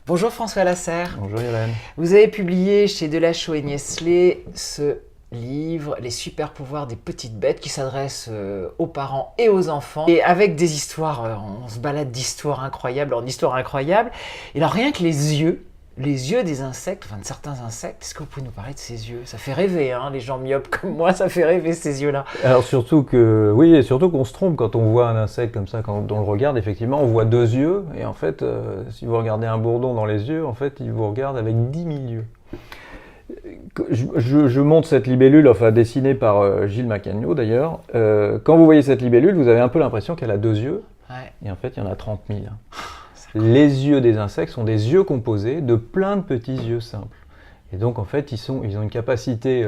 Bonjour François Lasserre. Bonjour Hélène. Vous avez publié chez Delachaux et Nieslé ce livre, Les super pouvoirs des petites bêtes, qui s'adresse aux parents et aux enfants. Et avec des histoires, on se balade d'histoires incroyables en histoires incroyables. Et alors rien que les yeux des insectes, enfin de certains insectes, est-ce que vous pouvez nous parler de ces yeux? Ça fait rêver, hein, les gens myopes comme moi, ça fait rêver ces yeux-là. Alors surtout que, oui, et surtout qu'on se trompe quand on voit un insecte comme ça, quand on le regarde, effectivement, on voit deux yeux, et en fait, si vous regardez un bourdon dans les yeux, en fait, il vous regarde avec 10 000 yeux. Je montre cette libellule, enfin dessinée par Gilles Macagno d'ailleurs. Quand vous voyez cette libellule, vous avez un peu l'impression qu'elle a deux yeux, Ouais. et en fait, il y en a 30 000. Les yeux des insectes sont des yeux composés de plein de petits yeux simples. Et donc en fait, ils ont une capacité,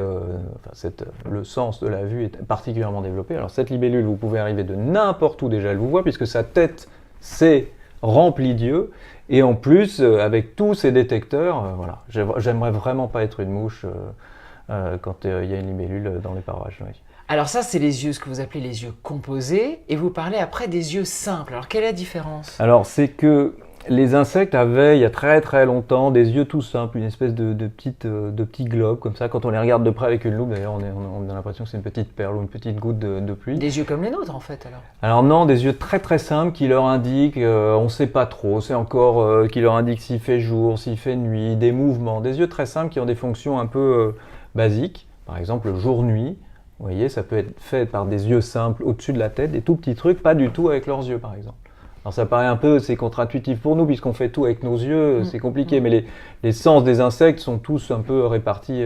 le sens de la vue est particulièrement développé. Alors cette libellule, vous pouvez arriver de n'importe où déjà, elle vous voit, puisque sa tête, c'est remplie d'yeux. Et en plus, avec tous ces détecteurs, voilà, j'aimerais vraiment pas être une mouche quand il y a une libellule dans les parages. Oui. Alors ça, c'est les yeux, ce que vous appelez les yeux composés, et vous parlez après des yeux simples. Alors quelle est la différence? Alors c'est que les insectes avaient, il y a très très longtemps, des yeux tout simples, une espèce de petits globes comme ça. Quand on les regarde de près avec une loupe, d'ailleurs, on a l'impression que c'est une petite perle ou une petite goutte de pluie. Des yeux comme les nôtres en fait alors. Alors non, des yeux très très simples qui leur indiquent, on ne sait pas trop, c'est encore qui leur indiquent s'il fait jour, s'il fait nuit, des mouvements. Des yeux très simples qui ont des fonctions un peu basiques, par exemple jour-nuit. Vous voyez, ça peut être fait par des yeux simples au-dessus de la tête, des tout petits trucs, pas du tout avec leurs yeux par exemple. Alors ça paraît un peu, c'est contre-intuitif pour nous puisqu'on fait tout avec nos yeux, c'est compliqué, mais les sens des insectes sont tous un peu répartis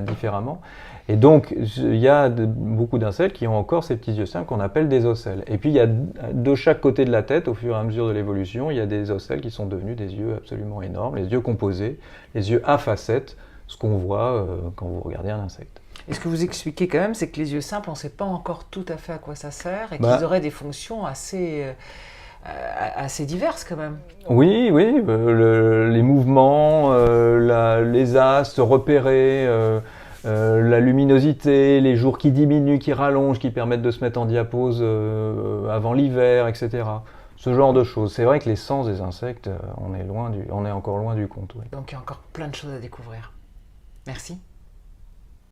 différemment. Et donc il y a beaucoup d'insectes qui ont encore ces petits yeux simples qu'on appelle des ocelles. Et puis il y a de chaque côté de la tête, au fur et à mesure de l'évolution, il y a des ocelles qui sont devenus des yeux absolument énormes, les yeux composés, les yeux à facettes, ce qu'on voit quand vous regardez un insecte. Et ce que vous expliquez quand même, c'est que les yeux simples, on ne sait pas encore tout à fait à quoi ça sert et qu'ils auraient des fonctions assez diverses quand même. Oui, oui, les mouvements, les astres, repérer, la luminosité, les jours qui diminuent, qui rallongent, qui permettent de se mettre en diapause avant l'hiver, etc. Ce genre de choses. C'est vrai que les sens des insectes, on est encore loin du compte. Oui. Donc il y a encore plein de choses à découvrir. Merci.